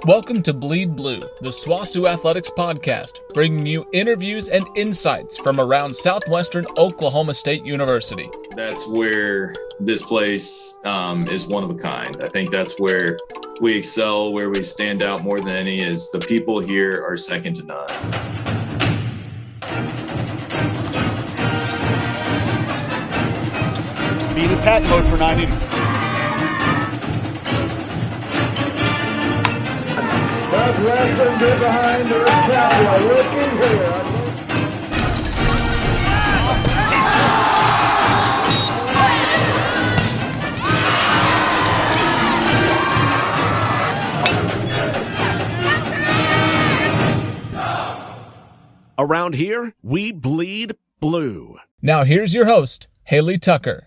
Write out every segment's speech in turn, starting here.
Welcome to Bleed Blue, the SWOSU Athletics podcast, bringing you interviews and insights from around Southwestern Oklahoma State University. That's where this place is one of a kind. I think that's where we excel, where we stand out more than any, is the people here are second to none. Be in attack mode for 9 innings. Southwestern, get behind the Cowboy. Looking here. Around here, we bleed blue. Now here's your host, Hailey Tucker.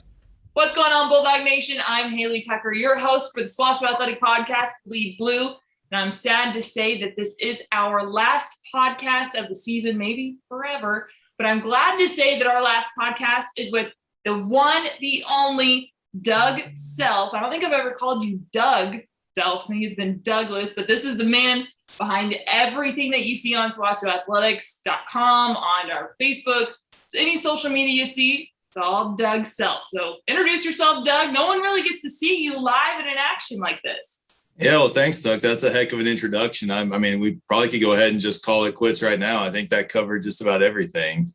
What's going on, Bulldog Nation? I'm Hailey Tucker, your host for the SWOSU Athletic Podcast, Bleed Blue. And I'm sad to say that this is our last podcast of the season, maybe forever. But I'm glad to say that our last podcast is with the one, the only Doug Self. I don't think I've ever called you Doug Self. I think it's been Douglas, but this is the man behind everything that you see on SWOSUathletics.com, on our Facebook, any social media you see. It's all Doug Self. So introduce yourself, Doug. No one really gets to see you live and in action like this. Yeah, well, thanks, Doug. That's a heck of an introduction. I mean, we probably could go ahead and just call it quits right now. I think that covered just about everything.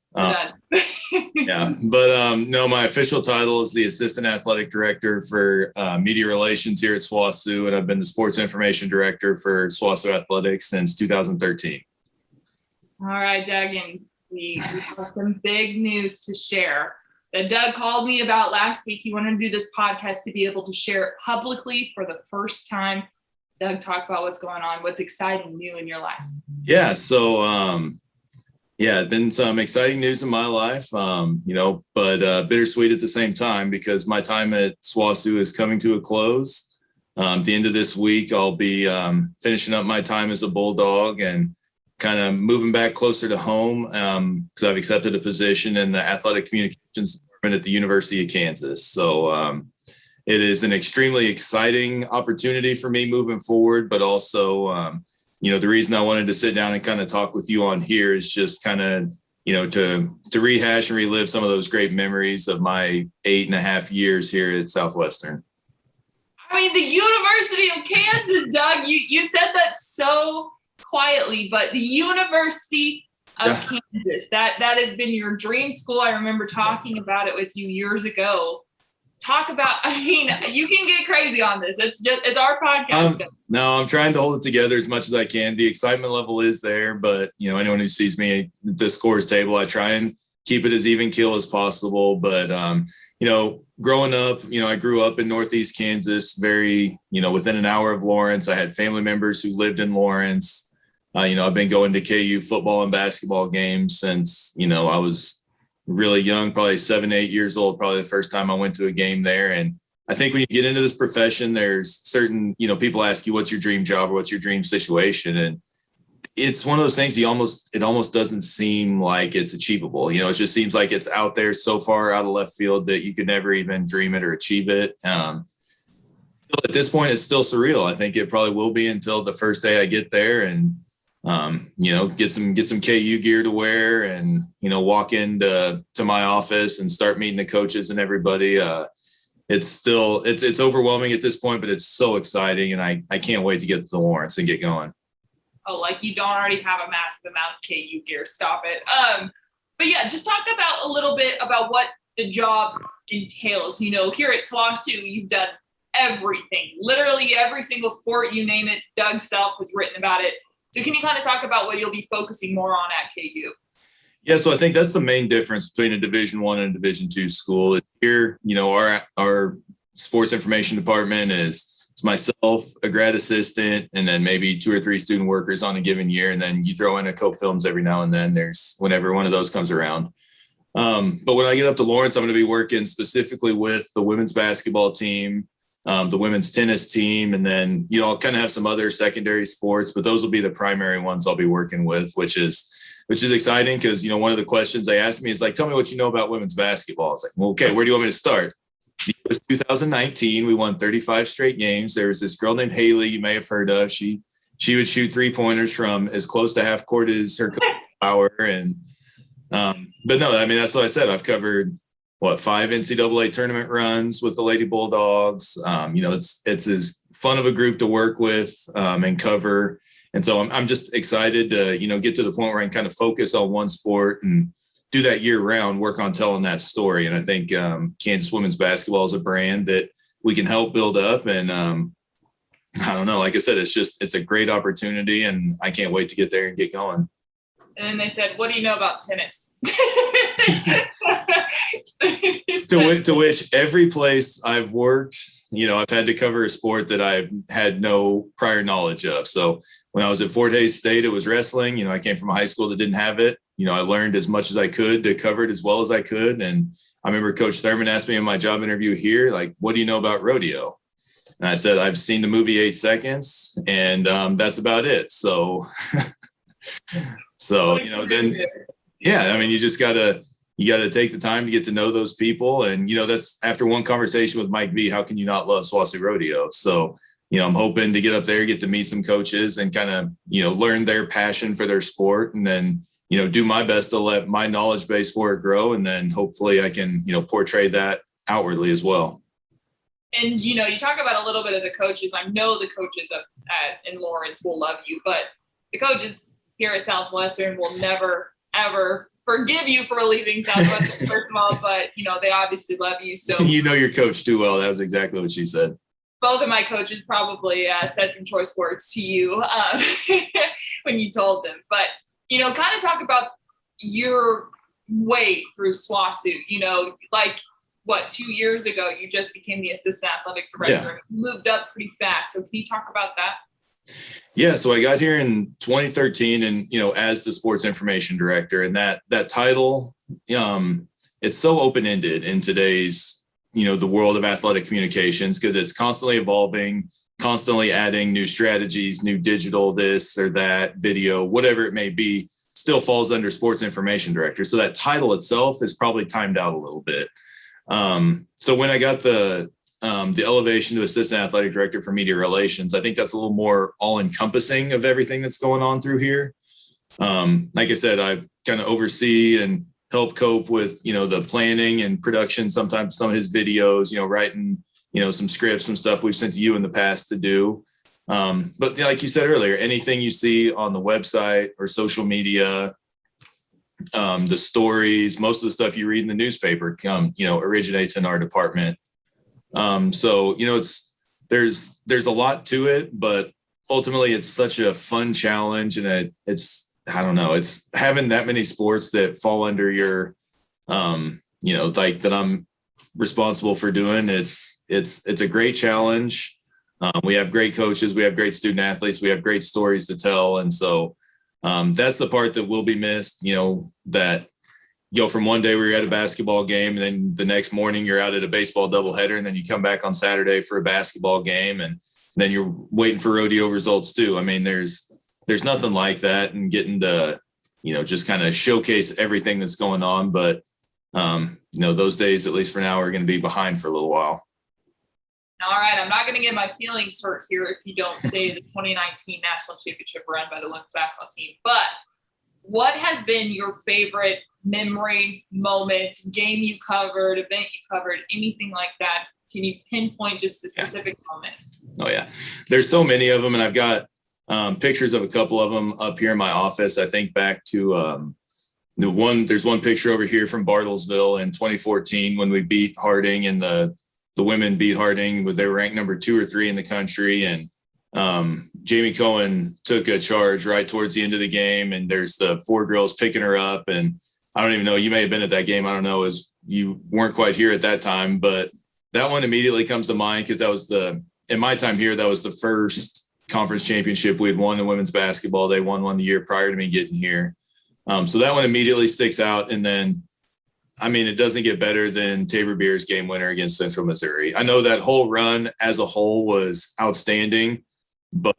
Yeah, but no, my official title is the Assistant Athletic Director for Media Relations here at SWOSU, and I've been the Sports Information Director for SWOSU Athletics since 2013. All right, Doug, and we have some big news to share that Doug called me about last week. He wanted to do this podcast to be able to share it publicly for the first time. Doug, talk about what's going on, what's exciting new in your life. Yeah, so it's been some exciting news in my life, but bittersweet at the same time because my time at SWOSU is coming to a close. At the end of this week, I'll be finishing up my time as a Bulldog and kind of moving back closer to home because I've accepted a position in the athletic communications department at the University of Kansas. So it is an extremely exciting opportunity for me moving forward, but also, the reason I wanted to sit down and kind of talk with you on here is just kind of, to rehash and relive some of those great memories of my 8.5 years here at Southwestern. I mean, the University of Kansas, Doug, you said that so quietly, but the University of Kansas, that has been your dream school. I remember talking about it with you years ago. Talk about, you can get crazy on this. It's our podcast. No, I'm trying to hold it together as much as I can. The excitement level is there, but anyone who sees me at the scores table, I try and keep it as even keel as possible. But, growing up, I grew up in Northeast Kansas, very, within an hour of Lawrence. I had family members who lived in Lawrence. I've been going to KU football and basketball games since, I was really young, probably 7, 8 years old, probably the first time I went to a game there. And I think when you get into this profession, there's certain, people ask you, what's your dream job or what's your dream situation? And it's one of those things it almost doesn't seem like it's achievable. It just seems like it's out there so far out of left field that you could never even dream it or achieve it. At this point, it's still surreal. I think it probably will be until the first day I get there and, get some KU gear to wear and, walk into my office and start meeting the coaches and everybody. It's overwhelming at this point, but it's so exciting. And I can't wait to get to Lawrence and get going. Oh, like you don't already have a massive amount of KU gear. Stop it. But yeah, just talk about a little bit about what the job entails. Here at SWOSU, you've done everything, literally every single sport, you name it. Doug Self has written about it. So can you kind of talk about what you'll be focusing more on at KU? Yeah, so I think that's the main difference between a Division I and a Division II school. Here, our sports information department it's myself, a grad assistant, and then maybe 2 or 3 student workers on a given year. And then you throw in a co-films every now and then. There's whenever one of those comes around. But when I get up to Lawrence, I'm going to be working specifically with the women's basketball team, the women's tennis team, and then, I'll kind of have some other secondary sports, but those will be the primary ones I'll be working with, which is exciting because, one of the questions they asked me is like, tell me what you know about women's basketball. It's like, well, okay, where do you want me to start? It was 2019. We won 35 straight games. There was this girl named Haley you may have heard of. She she would shoot 3-pointers from as close to half court as her power. And, but no, I mean, that's what I said. I've covered 5 NCAA tournament runs with the Lady Bulldogs. It's as fun of a group to work with and cover. And so I'm just excited to, get to the point where I can kind of focus on one sport and do that year round, work on telling that story. And I think Kansas women's basketball is a brand that we can help build up. And I don't know, like I said, it's a great opportunity and I can't wait to get there and get going. And then they said, what do you know about tennis? To which every place I've worked, I've had to cover a sport that I've had no prior knowledge of. So when I was at Fort Hays State, it was wrestling. I came from a high school that didn't have it. I learned as much as I could to cover it as well as I could. And I remember Coach Thurman asked me in my job interview here, like, what do you know about rodeo? And I said, I've seen the movie 8 Seconds, and that's about it. So, then, yeah, I mean, you just gotta take the time to get to know those people. And, that's after one conversation with Mike V, how can you not love SWOSU rodeo? So, I'm hoping to get up there, get to meet some coaches and kind of, learn their passion for their sport and then, do my best to let my knowledge base for it grow. And then hopefully I can, portray that outwardly as well. And, you talk about a little bit of the coaches. I know the coaches in Lawrence will love you, but the coaches here at Southwestern will never, ever forgive you for leaving Southwestern, first of all, but, they obviously love you. So your coach too well. That was exactly what she said. Both of my coaches probably said some choice words to you when you told them. But, kind of talk about your way through SWOSU. 2 years ago, you just became the assistant athletic director. Yeah. Moved up pretty fast. So can you talk about that? Yeah. So I got here in 2013 and, as the sports information director, and that title, it's so open-ended in today's, the world of athletic communications, because it's constantly evolving, constantly adding new strategies, new digital, this or that, video, whatever it may be, still falls under sports information director. So that title itself is probably timed out a little bit. So when I got the elevation to assistant athletic director for media relations, I think that's a little more all encompassing of everything that's going on through here. Like I said, I kind of oversee and help cope with, the planning and production, sometimes some of his videos, writing, some scripts, some stuff we've sent to you in the past to do. But like you said earlier, anything you see on the website or social media, the stories, most of the stuff you read in the newspaper originates in our department. So, there's a lot to it, but ultimately it's such a fun challenge. And it's having that many sports that fall under your, that I'm responsible for doing. It's a great challenge. We have great coaches, we have great student athletes, we have great stories to tell. And so, that's the part that will be missed, that from one day where you're at a basketball game and then the next morning you're out at a baseball doubleheader and then you come back on Saturday for a basketball game and then you're waiting for rodeo results too. I mean, there's nothing like that, and getting to, just kind of showcase everything that's going on. But, those days, at least for now, are going to be behind for a little while. All right. I'm not going to get my feelings hurt here if you don't say the 2019 national championship run by the women's basketball team. But what has been your favorite memory, moment, game you covered, event you covered, anything like that? Can you pinpoint just a specific moment? Oh, yeah. There's so many of them, and I've got pictures of a couple of them up here in my office. I think back to there's one picture over here from Bartlesville in 2014 when we beat Harding, and the women beat Harding. They were ranked number 2 or 3 in the country. And Jamie Cohen took a charge right towards the end of the game, and there's the 4 girls picking her up. And I don't even know, you may have been at that game. I don't know, as you weren't quite here at that time, but that one immediately comes to mind because that was in my time here, that was the first conference championship we had won in women's basketball. They won one the year prior to me getting here. So that one immediately sticks out. And then, I mean, it doesn't get better than Tabor Beer's game winner against Central Missouri. I know that whole run as a whole was outstanding,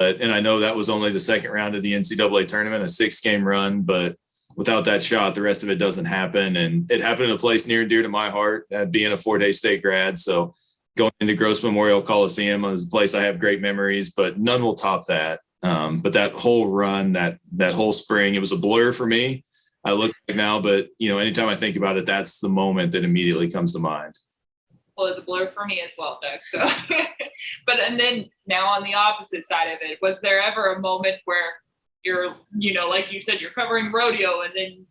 and I know that was only the second round of the NCAA tournament, a 6-game run, but without that shot, the rest of it doesn't happen. And it happened in a place near and dear to my heart, being a Fort Hays State grad. So going into Gross Memorial Coliseum is a place I have great memories, but none will top that. But that whole run, that whole spring, it was a blur for me. I look back now, but anytime I think about it, that's the moment that immediately comes to mind. Well, it's a blur for me as well, Doug. So, and then now on the opposite side of it, was there ever a moment where you're, like you said, you're covering rodeo and then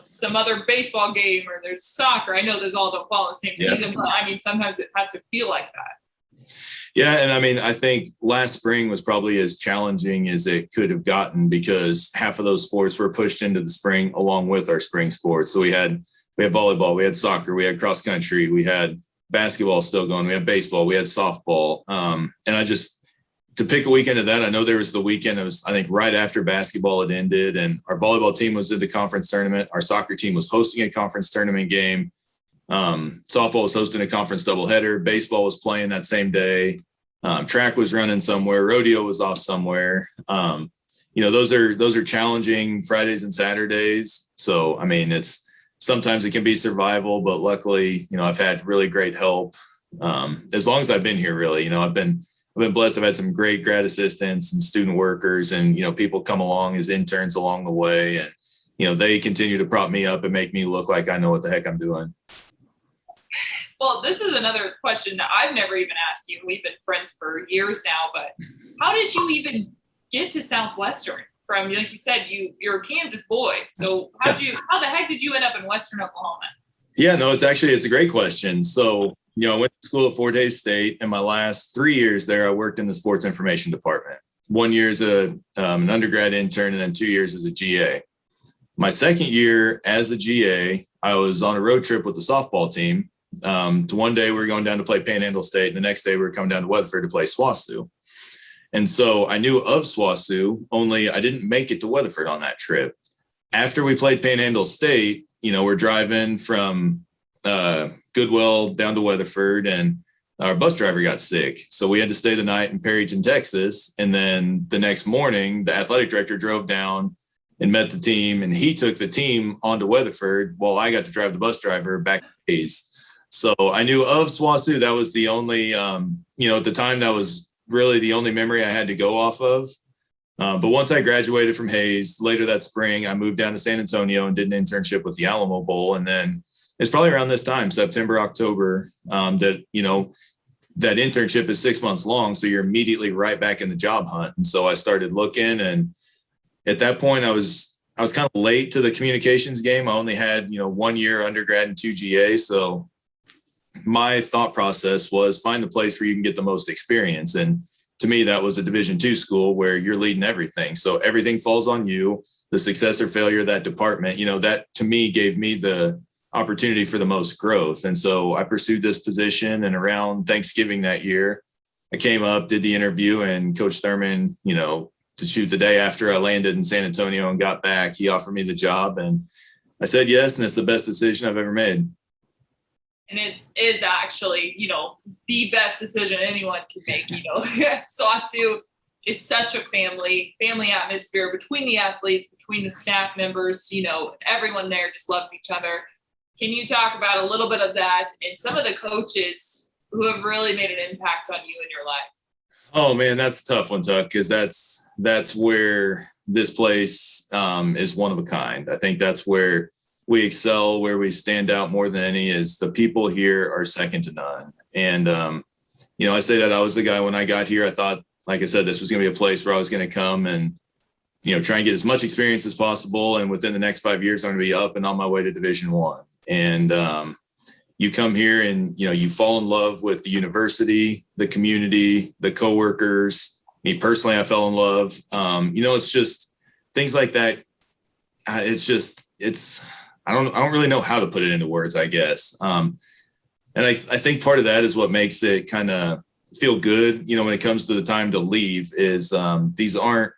some other baseball game or there's soccer? I know there's all don't fall in the same season, but I mean, sometimes it has to feel like that. Yeah. And I mean, I think last spring was probably as challenging as it could have gotten because half of those sports were pushed into the spring along with our spring sports. So we had volleyball, we had soccer, we had cross country, we had basketball still going, we had baseball, we had softball. And to pick a weekend of that, I know there was the weekend, it was, I think, right after basketball had ended, and our volleyball team was in the conference tournament. Our soccer team was hosting a conference tournament game. Softball was hosting a conference doubleheader. Baseball was playing that same day. Track was running somewhere. Rodeo was off somewhere. Those are challenging Fridays and Saturdays. So, I mean, sometimes it can be survival, but luckily, I've had really great help. As long as I've been here, really, I've been blessed. I've had some great grad assistants and student workers and, people come along as interns along the way. And, they continue to prop me up and make me look like I know what the heck I'm doing. Well, this is another question that I've never even asked you. We've been friends for years now, but how did you even get to Southwestern? From, like you said, you're a Kansas boy. So how the heck did you end up in Western Oklahoma? Yeah, no, it's a great question. So, I went to school at Fort Hays State, and my last 3 years there, I worked in the sports information department. 1 year as an undergrad intern, and then 2 years as a GA. My second year as a GA, I was on a road trip with the softball team. One day we were going down to play Panhandle State, and the next day we were coming down to Weatherford to play SWOSU. And so I knew of SWOSU, only I didn't make it to Weatherford on that trip. After we played Panhandle State, we're driving from Goodwell down to Weatherford, and our bus driver got sick. So we had to stay the night in Perryton, Texas. And then the next morning, the athletic director drove down and met the team, and he took the team onto Weatherford while I got to drive the bus driver back to Hayes. So I knew of SWOSU. That was the only, at the time, that was really the only memory I had to go off of. But once I graduated from Hayes later that spring, I moved down to San Antonio and did an internship with the Alamo Bowl. And then it's probably around this time, September, October, that internship is 6 months long. So you're immediately right back in the job hunt. And so I started looking, and at that point I was kind of late to the communications game. I only had, 1 year undergrad and 2 GA. So my thought process was find the place where you can get the most experience. And to me, that was a Division II school where you're leading everything. So everything falls on you. The success or failure of that department, that to me gave me the opportunity for the most growth. And so I pursued this position, and around Thanksgiving that year, I came up, did the interview, and Coach Thurman, to shoot the day after I landed in San Antonio and got back, he offered me the job, and I said yes. And it's the best decision I've ever made. And it is actually, the best decision anyone can make. SWOSU is such a family atmosphere between the athletes, between the staff members. Everyone there just loves each other. Can you talk about a little bit of that and some of the coaches who have really made an impact on you in your life? Oh man, that's a tough one, Tuck, because that's where this place is one of a kind. I think that's where we excel, where we stand out more than any, is the people here are second to none. And, I say that I was the guy when I got here. I thought, like I said, this was going to be a place where I was going to come and, try and get as much experience as possible. And within the next 5 years, I'm going to be up and on my way to Division I. And you come here and, you fall in love with the university, the community, the coworkers. Me personally, I fell in love. It's just things like that. I don't really know how to put it into words, I guess. And I think part of that is what makes it kind of feel good, when it comes to the time to leave, is these aren't,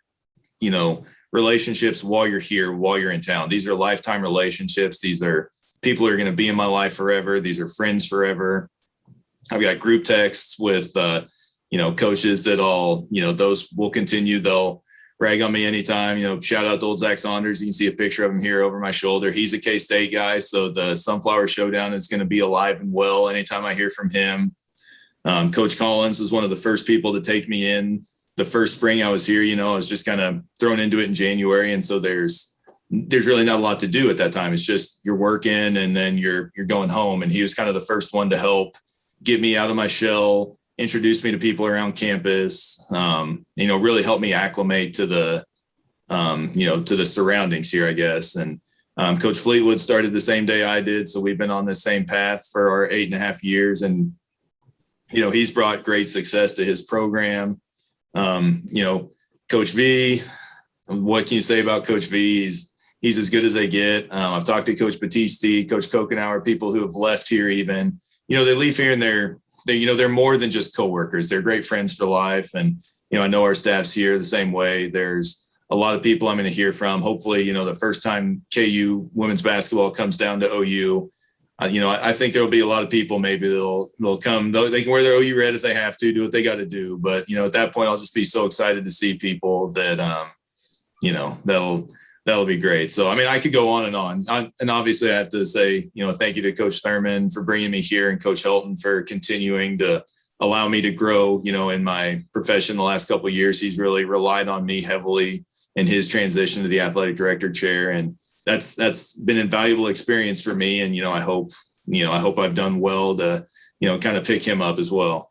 relationships while you're here, while you're in town. These are lifetime relationships. These are people who are going to be in my life forever. These are friends forever. I've got group texts with, coaches that those will continue. They'll rag on me anytime, shout out to old Zach Saunders. You can see a picture of him here over my shoulder. He's a K-State guy. So the Sunflower Showdown is going to be alive and well anytime I hear from him. Coach Collins was one of the first people to take me in the first spring I was here, I was just kind of thrown into it in January. And so there's really not a lot to do at that time. It's just you're working and then you're going home. And he was kind of the first one to help get me out of my shell, introduce me to people around campus, really help me acclimate to the, to the surroundings here, I guess. And Coach Fleetwood started the same day I did. So we've been on the same path for our 8.5 years. And, he's brought great success to his program. Coach V, what can you say about Coach V? He's as good as they get. I've talked to Coach Battisti, Coach Kokenauer, people who have left here even, they leave here and they're more than just coworkers. They're great friends for life. And, I know our staff's here the same way. There's a lot of people I'm going to hear from. Hopefully, the first time KU women's basketball comes down to OU, I think there'll be a lot of people, maybe they'll come, they can wear their OU red if they have to, do what they got to do. But, at that point, I'll just be so excited to see people that, that'll be great. So, I could go on and on. And obviously I have to say, thank you to Coach Thurman for bringing me here and Coach Helton for continuing to allow me to grow, in my profession the last couple of years. He's really relied on me heavily in his transition to the athletic director chair. And that's been an invaluable experience for me. And, I hope I've done well to, kind of pick him up as well.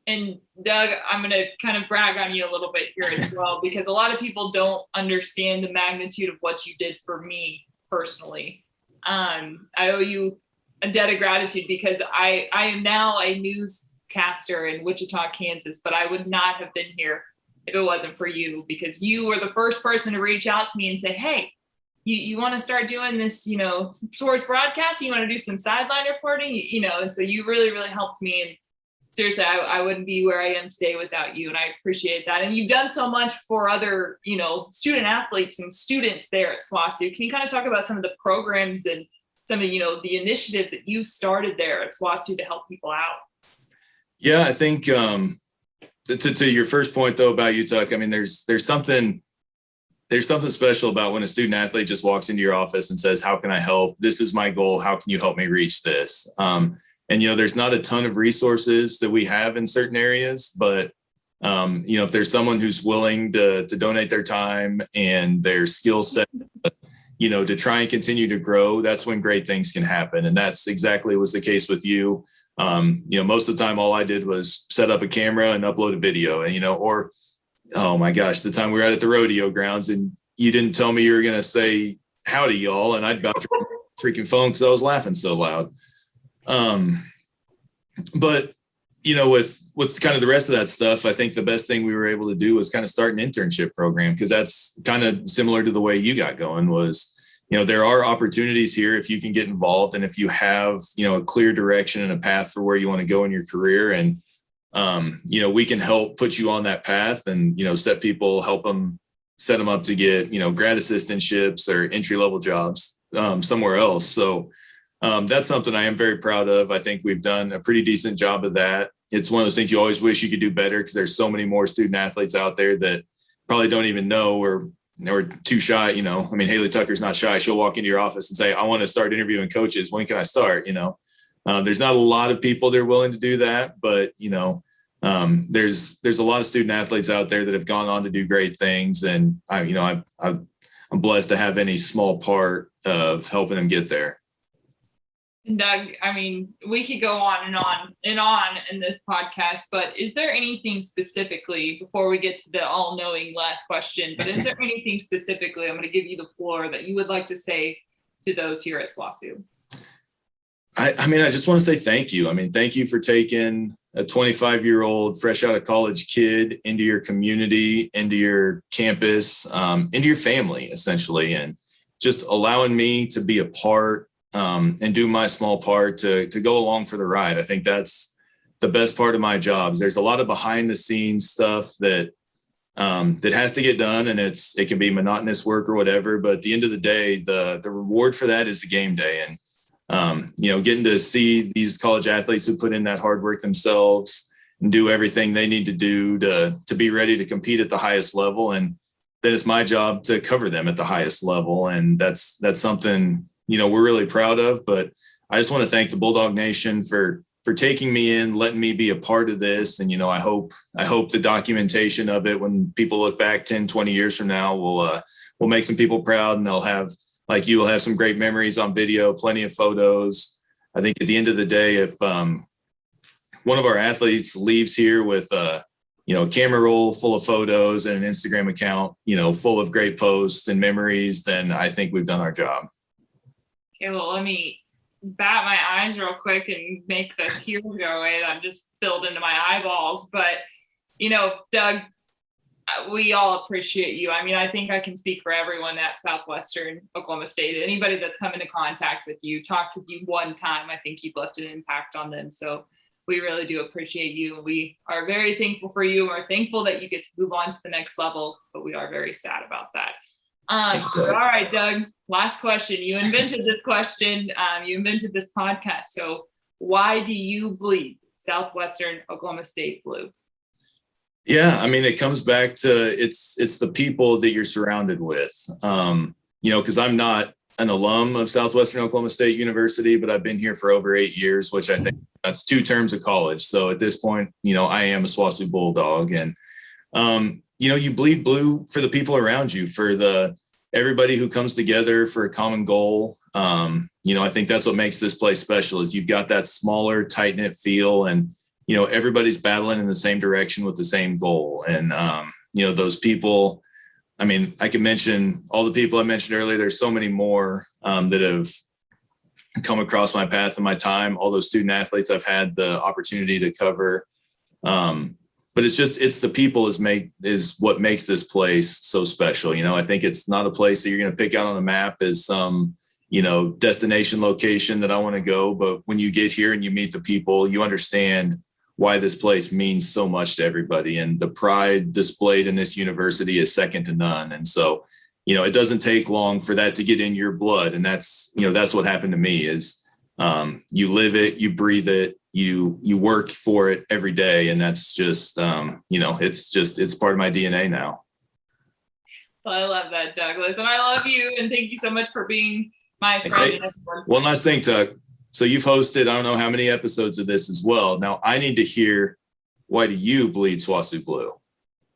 And Doug, I'm going to kind of brag on you a little bit here as well, because a lot of people don't understand the magnitude of what you did for me personally. I owe you a debt of gratitude because I am now a newscaster in Wichita, Kansas, but I would not have been here if it wasn't for you, because you were the first person to reach out to me and say, hey, you want to start doing this, sports broadcast? You want to do some sideline reporting, and so you really, really helped me. And seriously, I wouldn't be where I am today without you. And I appreciate that. And you've done so much for other, student athletes and students there at SWOSU. Can you kind of talk about some of the programs and some of, the initiatives that you started there at SWOSU to help people out? Yeah, I think to your first point though, about you, Tuck, there's something special about when a student athlete just walks into your office and says, how can I help? This is my goal. How can you help me reach this? And, there's not a ton of resources that we have in certain areas, but, if there's someone who's willing to donate their time and their skill set, to try and continue to grow, that's when great things can happen. And that's exactly was the case with you. Most of the time, all I did was set up a camera and upload a video, and, or, oh my gosh, the time we were at the rodeo grounds and you didn't tell me you were going to say howdy y'all. And I'd about to freaking phone because I was laughing so loud. But, with kind of the rest of that stuff, I think the best thing we were able to do was kind of start an internship program, because that's kind of similar to the way you got going was, there are opportunities here if you can get involved and if you have, a clear direction and a path for where you want to go in your career. And, we can help put you on that path and, help them set them up to get, grad assistantships or entry-level jobs somewhere else. So, that's something I am very proud of. I think we've done a pretty decent job of that. It's one of those things you always wish you could do better, because there's so many more student athletes out there that probably don't even know or too shy. Hailey Tucker's not shy. She'll walk into your office and say, I want to start interviewing coaches. When can I start? There's not a lot of people that are willing to do that, but, there's a lot of student athletes out there that have gone on to do great things. And I'm blessed to have any small part of helping them get there. And Doug, we could go on and on and on in this podcast, but is there anything specifically, before we get to the all-knowing last question, but is there anything specifically, I'm going to give you the floor, that you would like to say to those here at SWOSU? I just want to say thank you. Thank you for taking a 25-year-old fresh out of college kid into your community, into your campus, into your family, essentially, and just allowing me to be a part and do my small part to go along for the ride. I think that's the best part of my job. There's a lot of behind the scenes stuff that has to get done, and it can be monotonous work or whatever. But at the end of the day, the reward for that is the game day. And, getting to see these college athletes who put in that hard work themselves and do everything they need to do to be ready to compete at the highest level. And then it's my job to cover them at the highest level. And that's something, we're really proud of. But I just want to thank the Bulldog Nation for taking me in, letting me be a part of this. And, I hope the documentation of it, when people look back 10, 20 years from now, will make some people proud, and they'll have, like you will have some great memories on video, plenty of photos. I think at the end of the day, if one of our athletes leaves here with a camera roll full of photos and an Instagram account, full of great posts and memories, then I think we've done our job. Okay, well, let me bat my eyes real quick and make the tears go away that just filled into my eyeballs. But, Doug, we all appreciate you. I mean, I think I can speak for everyone at Southwestern Oklahoma State. Anybody that's come into contact with you, talked with you one time, I think you've left an impact on them. So we really do appreciate you. We are very thankful for you. We're thankful that you get to move on to the next level, but we are very sad about that. All right, Doug, last question. You invented this question. You invented this podcast. So why do you bleed Southwestern Oklahoma State blue? Yeah, I mean, it comes back to it's the people that you're surrounded with. Because I'm not an alum of Southwestern Oklahoma State University, but I've been here for over 8 years, which I think that's 2 terms of college. So at this point, I am a SWOSU Bulldog, and you bleed blue for the people around you, for everybody who comes together for a common goal. I think that's what makes this place special, is you've got that smaller, tight knit feel, and everybody's battling in the same direction with the same goal. And, those people, I mean, I can mention all the people I mentioned earlier. There's so many more that have come across my path in my time, all those student athletes I've had the opportunity to cover. But it's the people is what makes this place so special. I think it's not a place that you're going to pick out on a map as some, destination location that I want to go. But when you get here and you meet the people, you understand why this place means so much to everybody, and the pride displayed in this university is second to none. And so, it doesn't take long for that to get in your blood. And that's what happened to me is, you live it, you breathe it, you work for it every day. And that's just, it's part of my DNA now. Well, I love that, Douglas. And I love you. And thank you so much for being my friend. Hey, one last thing, Tuck. So you've hosted, I don't know how many episodes of this as well. Now I need to hear, why do you bleed SWOSU blue?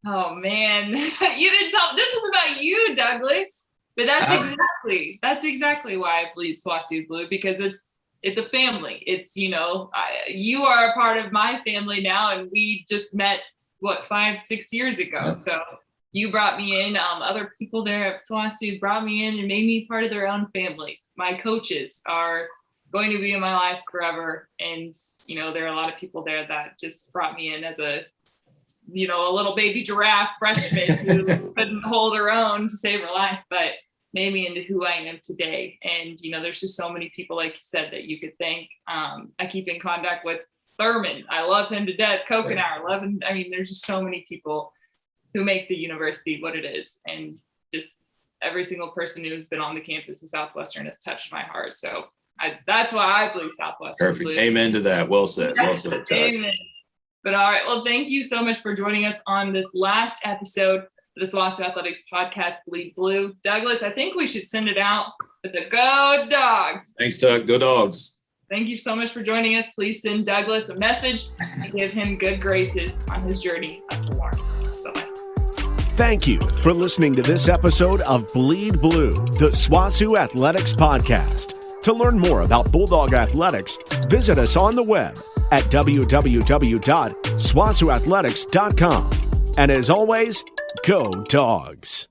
Oh man, you didn't tell. This is about you, Douglas. But that's exactly why I bleed SWOSU blue, because it's a family. It's, you are a part of my family now, and we just met 5-6 years ago. So you brought me in. Other people there at SWOSU brought me in and made me part of their own family. My coaches are going to be in my life forever. And, there are a lot of people there that just brought me in as a little baby giraffe freshman who couldn't hold her own to save her life, but made me into who I am today. And, there's just so many people, like you said, that you could thank. I keep in contact with Thurman. I love him to death. Kokenar, I love him. I mean, there's just so many people who make the university what it is. And just every single person who has been on the campus of Southwestern has touched my heart. So that's why I believe Southwestern. Perfect. Blue. Amen to that. Well said. Well said, Tuck. Amen. But all right. Well, thank you so much for joining us on this last episode of the SWOSU Athletics podcast, Bleed Blue. Douglas, I think we should send it out with the Go Dogs. Thanks, Tuck. Go Dogs. Thank you so much for joining us. Please send Douglas a message and give him good graces on his journey up to Lawrence. Bye-bye. Thank you for listening to this episode of Bleed Blue, the SWOSU Athletics podcast. To learn more about Bulldog Athletics, visit us on the web at www.swosuathletics.com. And as always, go Dogs.